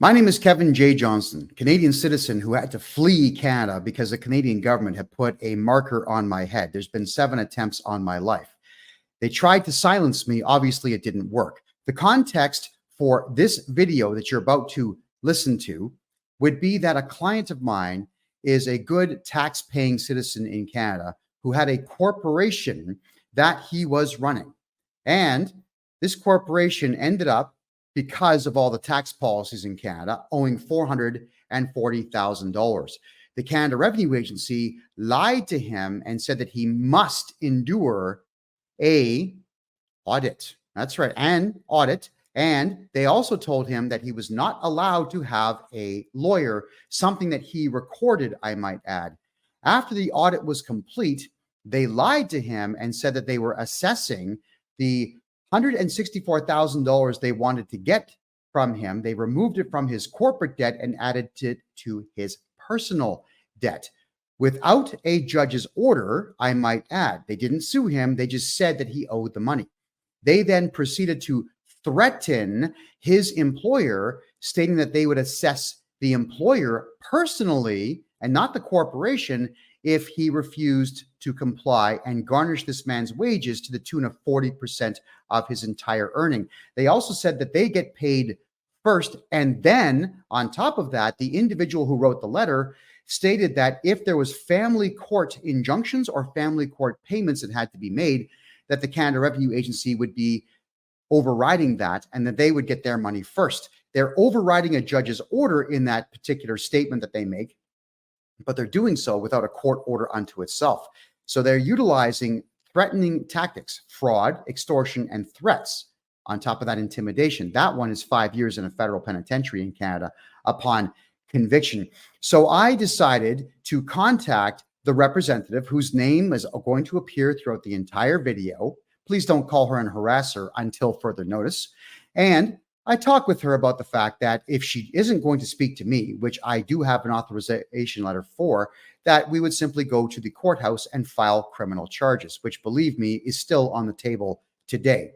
My name is Kevin J. Johnston, Canadian citizen who had to flee Canada because the Canadian government had put a marker on my head. There's been 7 attempts on my life. They tried to silence me. Obviously, it didn't work. The context for this video that you're about to listen to would be that a client of mine is a good tax-paying citizen in Canada who had a corporation that he was running. And this corporation ended up, because of all the tax policies in Canada, owing $440,000. The Canada Revenue Agency lied to him and said that he must endure a audit. That's right, an audit. And they also told him that he was not allowed to have a lawyer, something that he recorded, I might add. After the audit was complete, they lied to him and said that they were assessing the $164,000 they wanted to get from him. They removed it from his corporate debt and added it to his personal debt without a judge's order, I might add. They didn't sue him. They just said that he owed the money. They then proceeded to threaten his employer, stating that they would assess the employer personally and not the corporation if he refused to comply, and garnish this man's wages to the tune of 40% of his entire earning. They also said that they get paid first, and then on top of that, the individual who wrote the letter stated that if there was family court injunctions or family court payments that had to be made, that the Canada Revenue Agency would be overriding that and that they would get their money first. They're overriding a judge's order in that particular statement that they make, but they're doing so without a court order unto itself. So they're utilizing threatening tactics, fraud, extortion, and threats. On top of that, intimidation. That one is 5 years in a federal penitentiary in Canada upon conviction. So I decided to contact the representative whose name is going to appear throughout the entire video. Please don't call her and harass her until further notice. And I talked with her about the fact that if she isn't going to speak to me, which I do have an authorization letter for, that we would simply go to the courthouse and file criminal charges, which, believe me, is still on the table today.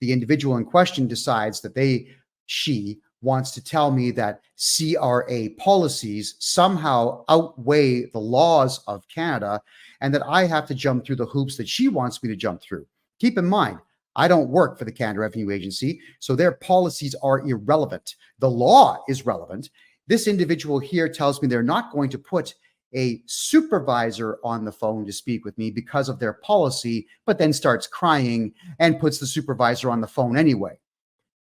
The individual in question decides that she wants to tell me that CRA policies somehow outweigh the laws of Canada and that I have to jump through the hoops that she wants me to jump through. Keep in mind, I don't work for the Canada Revenue Agency, so their policies are irrelevant. The law is relevant. This individual here tells me they're not going to put a supervisor on the phone to speak with me because of their policy, but then starts crying and puts the supervisor on the phone anyway.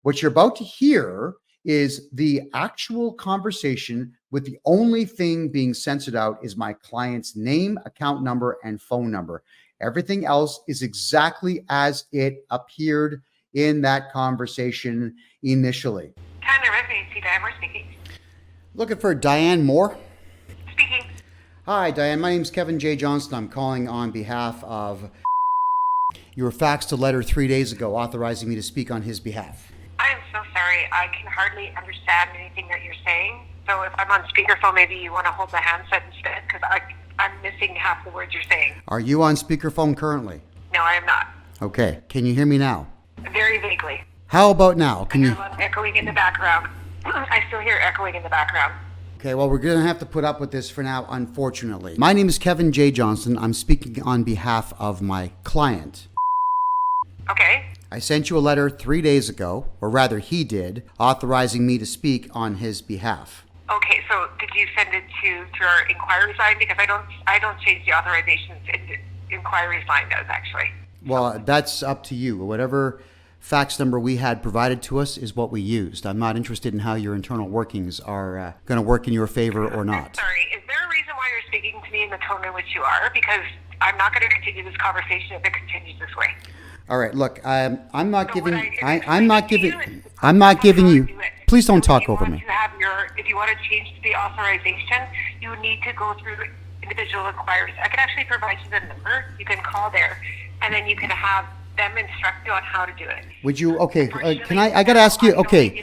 What you're about to hear is the actual conversation, with the only thing being censored out is my client's name, account number, and phone number. Everything else is exactly as it appeared in that conversation initially. Canada Revenue Agency, Diane Moore speaking. Looking for Diane Moore? Speaking. Hi, Diane. My name is Kevin J. Johnston. I'm calling on behalf of... You were faxed a letter 3 days ago authorizing me to speak on his behalf. I am so sorry. I can hardly understand anything that you're saying. So if I'm on speakerphone, maybe you want to hold the handset instead, because I'm missing half the words you're saying. Are you on speakerphone currently? No, I am not. Okay. Can you hear me now? Very vaguely. How about now? Can you... I hear a lot of echoing in the background. I still hear echoing in the background. Okay, well, we're going to have to put up with this for now, unfortunately. My name is Kevin J. Johnston. I'm speaking on behalf of my client. Okay. I sent you a letter 3 days ago, or rather he did, authorizing me to speak on his behalf. Okay, so did you send it through our inquiries line? Because I don't change the authorizations. Inquiries line does, actually. Well, that's up to you. Whatever fax number we had provided to us is what we used. I'm not interested in how your internal workings are going to work in your favor or not. I'm sorry, is there a reason why you're speaking to me in the tone in which you are? Because I'm not going to continue this conversation if it continues this way. All right, look, I'm not So giving. what I'm not giving you. Please don't talk over me. If you want to change the authorization, you need to go through individual inquiries. I can actually provide you the number. You can call there, and then you can have them instruct you on how to do it. Would you? Okay, can I got to ask you. Okay,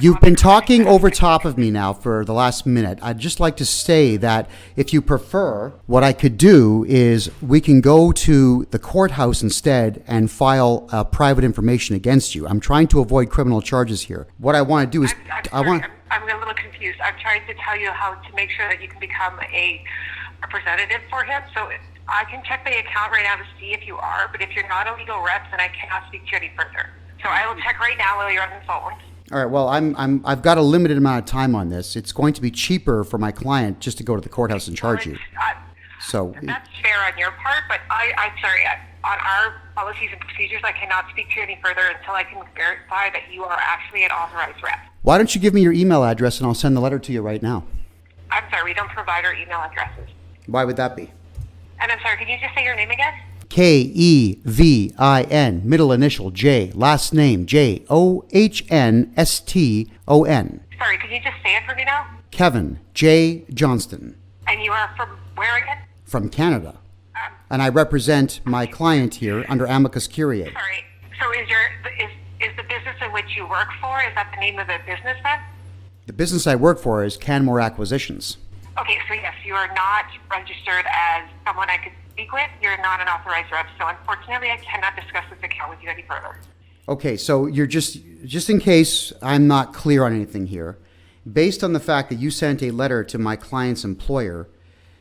you've been talking over top of me now for the last minute. I'd just like to say that if you prefer, what I could do is we can go to the courthouse instead and file private information against you. I'm trying to avoid criminal charges here. What I want to do is I'm a little confused. I'm trying to tell you how to make sure that you can become a representative for him. So I can check the account right now to see if you are, but if you're not a legal rep, then I cannot speak to you any further. So I will check right now while you're on the phone. All right. Well, I've got a limited amount of time on this. It's going to be cheaper for my client just to go to the courthouse and charge you. So that's fair on your part, but I'm sorry. On our policies and procedures, I cannot speak to you any further until I can verify that you are actually an authorized rep. Why don't you give me your email address and I'll send the letter to you right now? I'm sorry, we don't provide our email addresses. Why would that be? And I'm sorry, can you just say your name again? Kevin, middle initial J, last name Johnston. Sorry, could you just say it for me now? Kevin, J. Johnston. And you are from where again? From Canada. And I represent my client here under amicus curiae. Sorry, so is the business in which you work for, is that the name of the business then? The business I work for is Canmore Acquisitions. Okay, so yes, you are not registered as someone I could speak with. You're not an authorized rep, so unfortunately I cannot discuss this account with you any further. Okay, so you're just in case I'm not clear on anything here, based on the fact that you sent a letter to my client's employer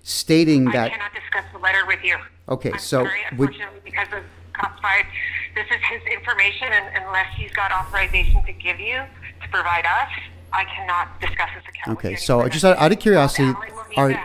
stating that... I cannot discuss the letter with you. Okay, I'm so... sorry, unfortunately, because of classified, this is his information, and unless he's got authorization to give you, to provide us, I cannot discuss this account with you. Okay, so just out of curiosity... Okay,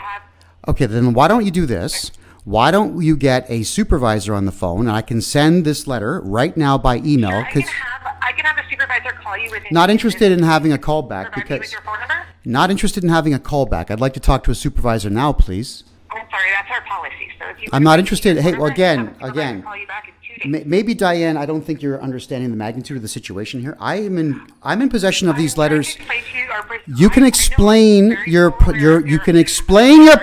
Okay, then why don't you do this? Why don't you get a supervisor on the phone, and I can send this letter right now by email. I can have a supervisor call you within... Not interested in having a call back because... With your phone number? Not interested in having a call back. I'd like to talk to a supervisor now, please. I'm sorry, that's our policy. So if you I'm not interested. Hey, well, again. Call you back in 2 days. Maybe Diane, I don't think you're understanding the magnitude of the situation here. I'm in possession of these letters. You can explain your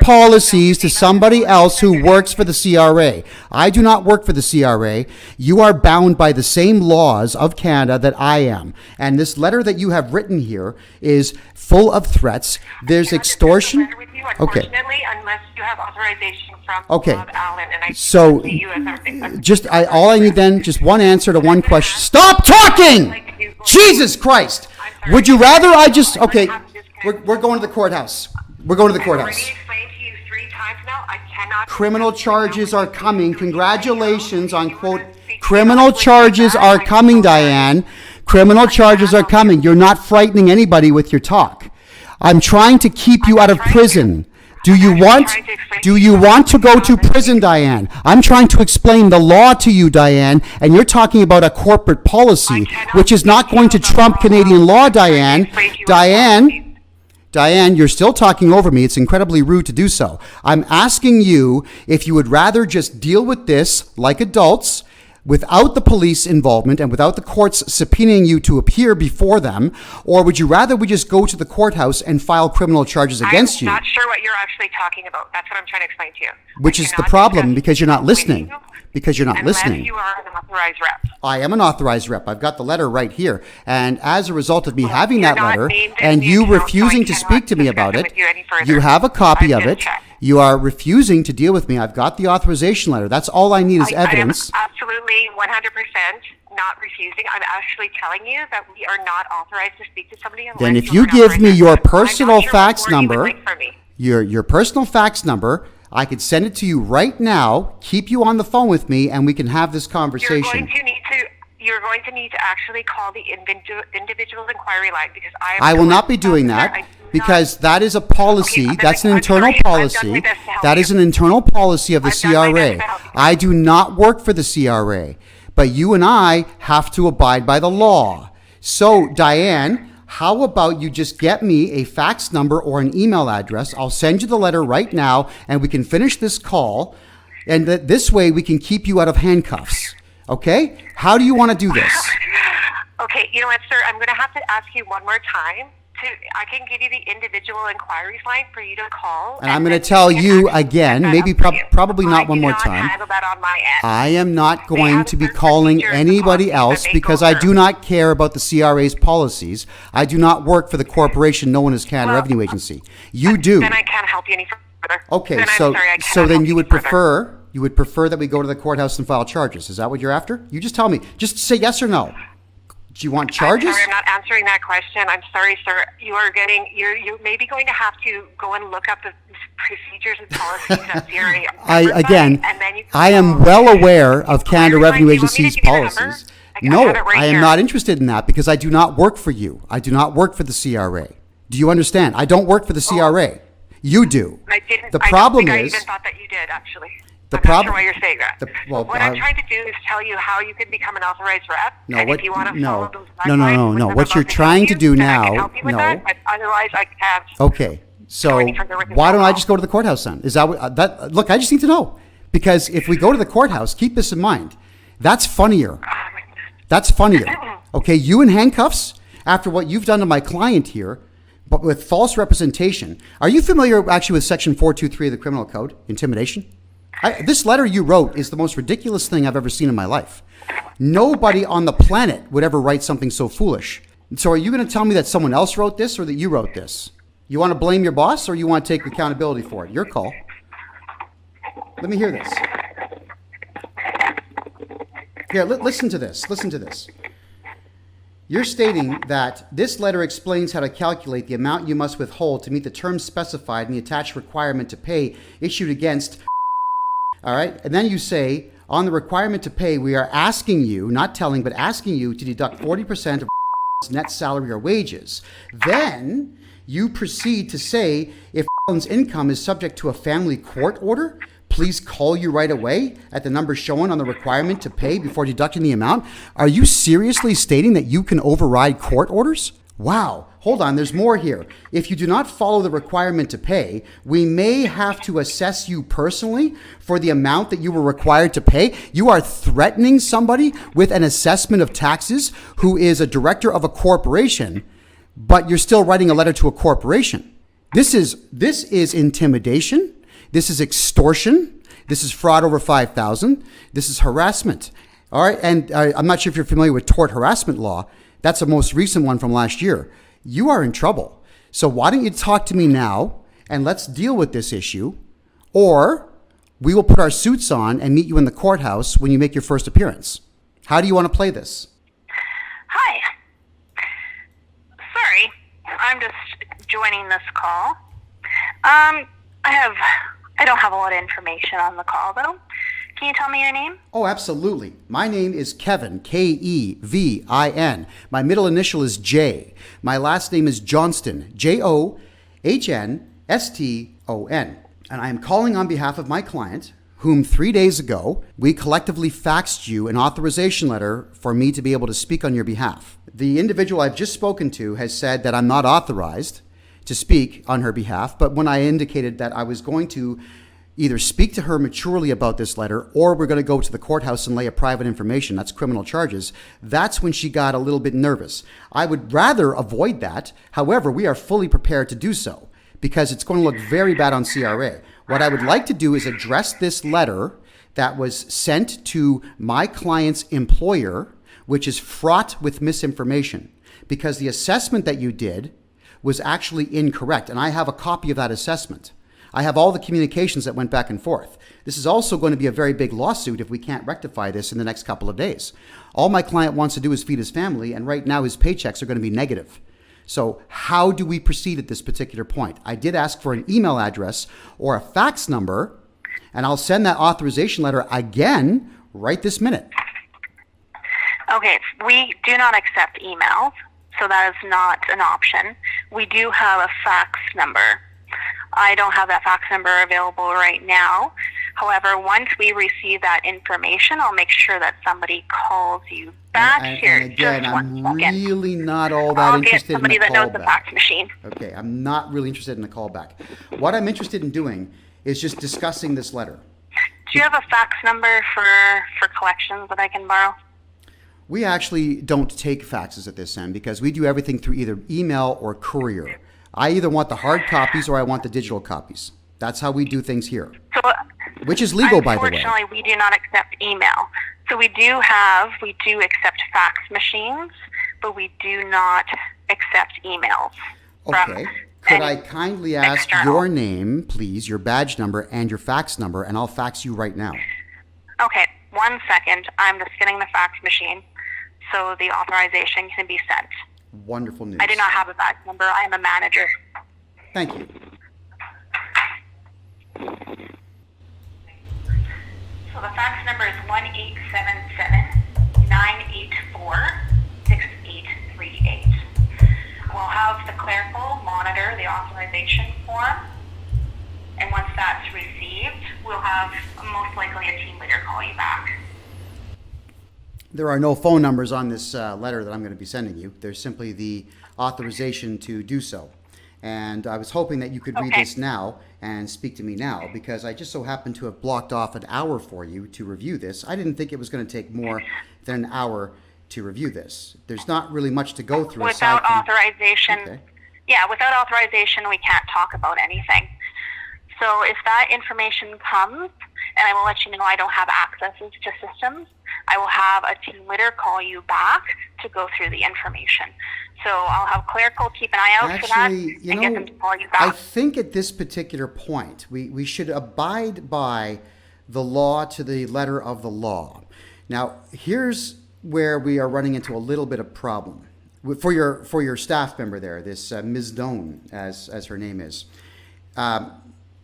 policies to somebody else who works for the CRA. I do not work for the CRA. You are bound by the same laws of Canada that I am. And this letter that you have written here is full of threats. There's extortion. Okay. Unless you have authorization from Okay. Bob Allen, and I So see you as our... all I need then, just one answer to one question. Stop talking! Jesus Christ! Would you rather I just, okay, we're going to the courthouse. We're going to the courthouse. I've already explained to you 3 times now, I cannot... Criminal charges are coming. Congratulations on quote, criminal charges are coming, Diane. Criminal charges are coming. You're not frightening anybody with your talk. I'm trying to keep you out of prison. Do you want to go to prison, Diane? I'm trying to explain the law to you, Diane, and you're talking about a corporate policy, which is not going to trump Canadian law, Diane. Diane, you're still talking over me. It's incredibly rude to do so. I'm asking you if you would rather just deal with this like adults, without the police involvement and without the courts subpoenaing you to appear before them, or would you rather we just go to the courthouse and file criminal charges against you? I'm not sure what you're actually talking about. That's what I'm trying to explain to you. Which is the problem, because you're not listening. Because you're not listening. Unless you are an authorized rep. I am an authorized rep. I've got the letter right here. And as a result of me having that You're not letter named and in the you account, refusing so to I speak to me cannot about discuss it, with you any further. you have a copy I'm of gonna it. check. You are refusing to deal with me. I've got the authorization letter. That's all I need is evidence. I am absolutely 100% not refusing. I'm actually telling you that we are not authorized to speak to somebody unless Then if are you an give me authorized your rep. I'm not personal sure what fax more you would number, like from me. your personal fax number, I could send it to you right now, keep you on the phone with me, and we can have this conversation. You're going to need to actually call the individual inquiry line because I will not be doing that because that is a policy. Okay, that's an I'm internal sorry. I've done policy. my best to help That you. is an internal policy of the I've done my best CRA. to help you. I do not work for the CRA, but you and I have to abide by the law. So, Diane, how about you just get me a fax number or an email address? I'll send you the letter right now, and we can finish this call, and this way we can keep you out of handcuffs. Okay? How do you want to do this? Okay, you know what, sir? I'm going to have to ask you one more time. I can give you the individual inquiries line for you to call. And I'm going to tell you again, maybe probably not one more time. Handle that on my end. I am not going to be calling anybody else because I do not care about the CRA's policies. I do not work for the corporation known as Canada Revenue Agency. You do. Then I can't help you any further. Okay, then so I'm sorry, I cannot then help you would further. prefer that we go to the courthouse and file charges. Is that what you're after? You just tell me. Just say yes or no. Do you want charges? I'm sorry, I'm not answering that question. I'm sorry, sir. You may be going to have to go and look up the procedures and policies at CRA. I am well aware of Canada Revenue Agency's policies. No, I am not interested in that because I do not work for you. I do not work for the CRA. Do you understand? I don't work for the CRA. You do. I didn't. The problem I is. even thought that you did, actually. The I'm problem. not sure why you're saying that. What I'm trying to do is tell you how you can become an authorized rep. No, and what? If you want to No, follow those no, no, no, no. What you're trying to do now. I can help you with that, but otherwise, I can't. Okay. So why don't I just go to the courthouse then? Is that what that? Look, I just need to know because if we go to the courthouse, keep this in mind. That's funnier. That's funnier. Okay, you in handcuffs after what you've done to my client here, but with false representation. Are you familiar actually with Section 423 of the Criminal Code, intimidation? This letter you wrote is the most ridiculous thing I've ever seen in my life. Nobody on the planet would ever write something so foolish. So are you going to tell me that someone else wrote this or that you wrote this? You want to blame your boss or you want to take accountability for it? Your call. Let me hear this. Here, listen to this. Listen to this. You're stating that this letter explains how to calculate the amount you must withhold to meet the terms specified in the attached requirement to pay issued against. All right. And then you say on the requirement to pay, we are asking you, not telling, but asking you to deduct 40% of net salary or wages. Then you proceed to say if income is subject to a family court order, please call you right away at the number shown on the requirement to pay before deducting the amount. Are you seriously stating that you can override court orders? Wow. Hold on. There's more here. If you do not follow the requirement to pay, we may have to assess you personally for the amount that you were required to pay. You are threatening somebody with an assessment of taxes who is a director of a corporation, but you're still writing a letter to a corporation. This is intimidation. This is extortion. This is fraud over $5,000. This is harassment. All right. And I'm not sure if you're familiar with tort harassment law. That's a most recent one from last year. You are in trouble. So why don't you talk to me now and let's deal with this issue, or we will put our suits on and meet you in the courthouse when you make your first appearance. How do you want to play this? Hi. Sorry, I'm just joining this call. I don't have a lot of information on the call though. Can you tell me your name? Oh, absolutely. My name is Kevin, Kevin. My middle initial is J. My last name is Johnston, Johnston. And I am calling on behalf of my client, whom 3 days ago, we collectively faxed you an authorization letter for me to be able to speak on your behalf. The individual I've just spoken to has said that I'm not authorized to speak on her behalf, but when I indicated that I was going to either speak to her maturely about this letter or we're going to go to the courthouse and lay a private information, that's criminal charges, that's when she got a little bit nervous. I would rather avoid that. However, we are fully prepared to do so because it's going to look very bad on CRA. What I would like to do is address this letter that was sent to my client's employer, which is fraught with misinformation because the assessment that you did was actually incorrect. And I have a copy of that assessment. I have all the communications that went back and forth. This is also going to be a very big lawsuit if we can't rectify this in the next couple of days. All my client wants to do is feed his family, and right now his paychecks are going to be negative. So how do we proceed at this particular point? I did ask for an email address or a fax number, and I'll send that authorization letter again right this minute. Okay, we do not accept emails, so that is not an option. We do have a fax number. I don't have that fax number available right now. However, once we receive that information, I'll make sure that somebody calls you back here. And again, I'm really not all that interested in a callback. I'll get somebody that knows the fax machine. Okay, I'm not really interested in a callback. What I'm interested in doing is just discussing this letter. Do you have a fax number for collections that I can borrow? We actually don't take faxes at this end because we do everything through either email or courier. I either want the hard copies or I want the digital copies. That's how we do things here, which is legal, by the way. Unfortunately, we do not accept email. So we do accept fax machines, but we do not accept emails. Okay. Could I kindly ask your name, please, your badge number and your fax number, and I'll fax you right now. Okay. 1 second. I'm just getting the fax machine. so the authorization can be sent. Wonderful news. I do not have a fax number. I am a manager. Thank you. So the fax number is 1-877-984-6838. We'll have the clerical monitor the authorization form, and once that's received, we'll have most likely a team leader call you back. There are no phone numbers on this letter that I'm going to be sending you. There's simply the authorization to do so. And I was hoping that you could read this now and speak to me now, because I just so happened to have blocked off an hour for you to review this. I didn't think it was going to take more than an hour to review this. There's not really much to go through. Without authorization, Okay. yeah, without authorization, we can't talk about anything. So if that information comes, and I will let you know I don't have accesses to systems, I will have a team leader call you back to go through the information. So I'll have clerical keep an eye out for that and get them to call you back. I think at this particular point, we should abide by the law to the letter of the law. Now, here's where we are running into a little bit of problem. For your staff member there, this Ms. Doan, as her name is.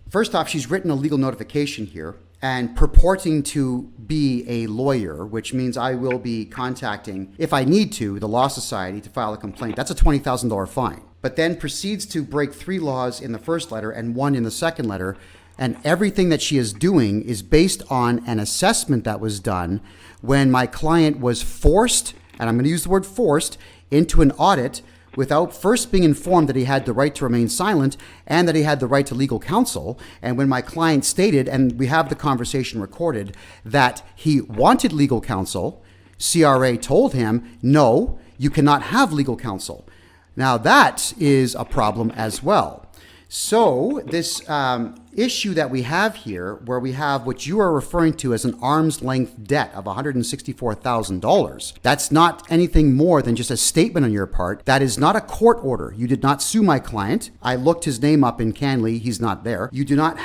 First off, she's written a legal notification here and purporting to be a lawyer, which means I will be contacting, if I need to, the Law Society to file a complaint. That's a $20,000 fine. But then proceeds to break 3 laws in the first letter and 1 in the second letter. And everything that she is doing is based on an assessment that was done when my client was forced, and I'm going to use the word forced, into an audit without first being informed that he had the right to remain silent and that he had the right to legal counsel. And when my client stated, and we have the conversation recorded, that he wanted legal counsel, CRA told him, no, you cannot have legal counsel. Now that is a problem as well. So this issue that we have here, where we have what you are referring to as an arm's length debt of $164,000, that's not anything more than just a statement on your part. That is not a court order. You did not sue my client. I looked his name up in Canley. He's not there. You did not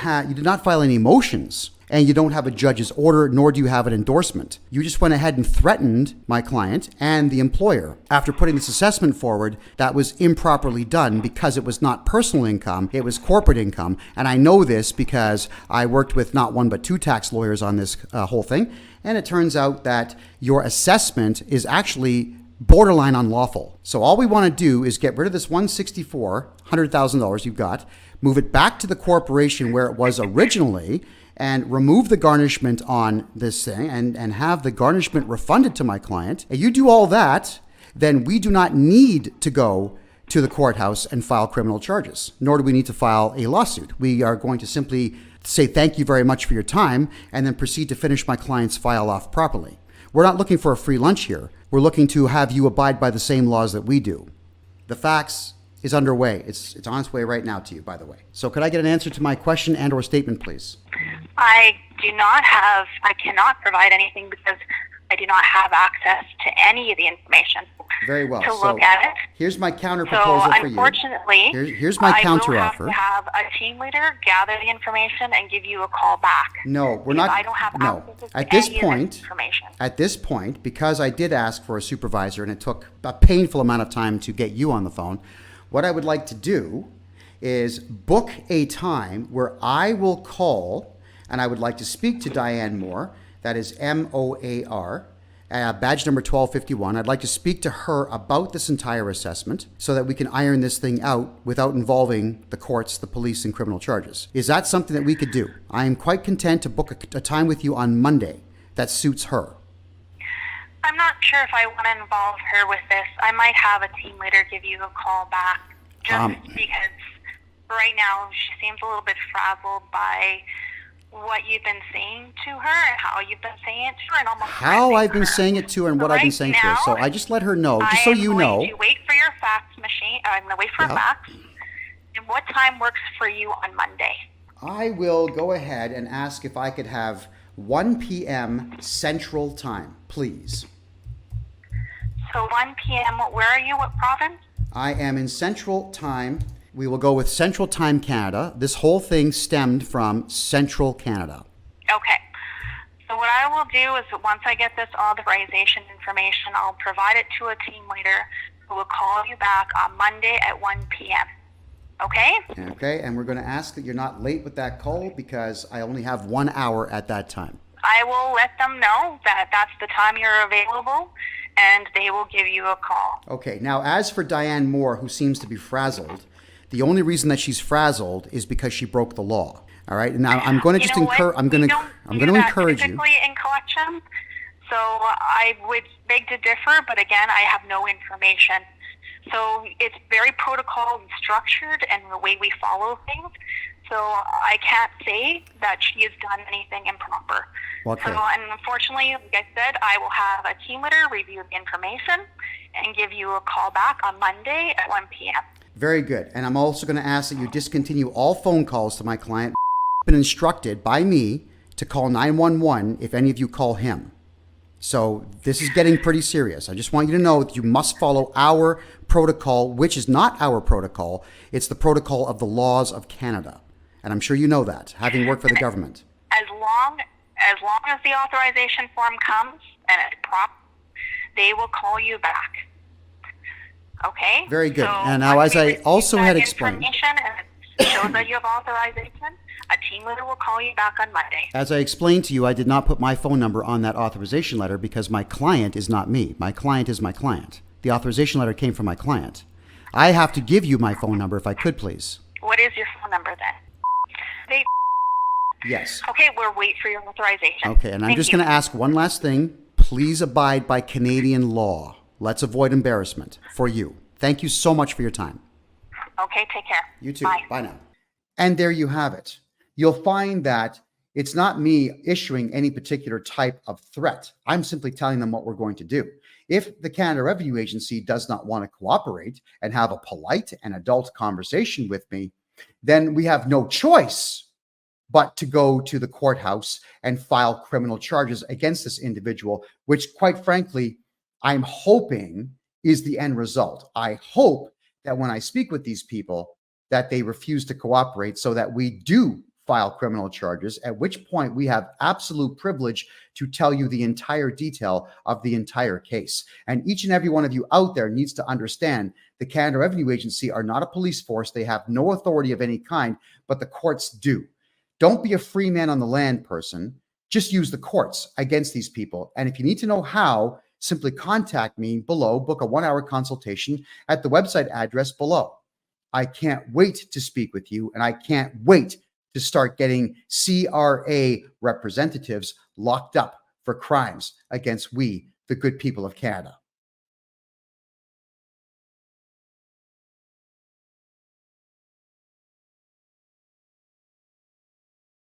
file any motions. And you don't have a judge's order, nor do you have an endorsement. You just went ahead and threatened my client and the employer. After putting this assessment forward, that was improperly done because it was not personal income, it was corporate income. And I know this because I worked with not 1 but 2 tax lawyers on this whole thing. And it turns out that your assessment is actually borderline unlawful. So all we want to do is get rid of this $100,000 you've got, move it back to the corporation where it was originally, and remove the garnishment on this thing and have the garnishment refunded to my client. And you do all that, then we do not need to go to the courthouse and file criminal charges, nor do we need to file a lawsuit. We are going to simply say thank you very much for your time and then proceed to finish my client's file off properly. We're not looking for a free lunch here. We're looking to have you abide by the same laws that we do. The fax is underway. It's on its way right now to you, by the way. So could I get an answer to my question and or statement, please? I cannot provide anything because I do not have access to any of the information. Very well. To look at it. Here's my counter proposal for you. Unfortunately, here's my counter offer. I will have to have a team leader gather the information and give you a call back. No, we're not. I don't have access to at this any point, of this information. At this point, because I did ask for a supervisor and it took a painful amount of time to get you on the phone, what I would like to do is book a time where I will call and I would like to speak to Diane Moore. That is MOAR, badge number 1251. I'd like to speak to her about this entire assessment so that we can iron this thing out without involving the courts, the police, and criminal charges. Is that something that we could do? I am quite content to book a time with you on Monday that suits her. I'm not sure if I want to involve her with this. I might have a team leader give you a call back just because right now she seems a little bit frazzled by what you've been saying to her and how you've been saying it to her and almost how I've been saying it to her and what I've been saying to her. So I just let her know, just so you know. I'm going to wait for your fax machine. I'm going to wait for a fax. And what time works for you on Monday? I will go ahead and ask if I could have 1 p.m. Central Time, please. So 1 p.m., where are you? What province? I am in Central Time. We will go with Central Time Canada. This whole thing stemmed from Central Canada. Okay. So So what I will do is once I get this authorization information, I'll provide it to a team leader who will call you back on Monday at 1 p.m. Okay? Okay, and we're going to ask that you're not late with that call because I only have 1 hour at that time. I will let them know that that's the time you're available, and they will give you a call. Okay, now as for Diane Moore, who seems to be frazzled, the only reason that she's frazzled is because she broke the law. All right, now I'm going to just encourage. I'm going to encourage you. Typically in collection, so I would beg to differ, but again, I have no information. So it's very protocol and structured, and the way we follow things. So I can't say that she has done anything improper. Okay. So, and unfortunately, like I said, I will have a team leader review the information and give you a call back on Monday at 1 p.m. Very good. And I'm also going to ask that you discontinue all phone calls to my client. Been instructed by me to call 911 if any of you call him. So this is getting pretty serious. I just want you to know that you must follow our protocol, which is not our protocol. It's the protocol of the laws of Canada. And I'm sure you know that, having worked for the government. As long as the authorization form comes and it's proper, they will call you back. Okay? Very good. So and now, as I also had explained, information and it shows that you have authorization, a team leader will call you back on Monday. as I explained to you, I did not put my phone number on that authorization letter because my client is not me. My client is my client. The authorization letter came from my client. I have to give you my phone number if I could, please. What is your phone number then? Yes. Okay, we'll wait for your authorization. Okay, and I'm just going to ask one last thing. Please abide by Canadian law. Let's avoid embarrassment for you. Thank you so much for your time. Okay, take care. You too. Bye. Bye now. And there you have it. You'll find that it's not me issuing any particular type of threat. I'm simply telling them what we're going to do. If the Canada Revenue Agency does not want to cooperate and have a polite and adult conversation with me, then we have no choice but to go to the courthouse and file criminal charges against this individual, which, quite frankly, I'm hoping is the end result. I hope that when I speak with these people, that they refuse to cooperate so that we do file criminal charges, at which point we have absolute privilege to tell you the entire detail of the entire case. And each and every one of you out there needs to understand the Canada Revenue Agency are not a police force. They have no authority of any kind, but the courts do. Don't be a free man on the land person. Just use the courts against these people. And if you need to know how, simply contact me below, book a 1-hour consultation at the website address below. I can't wait to speak with you, and I can't wait to start getting CRA representatives locked up for crimes against we, the good people of Canada.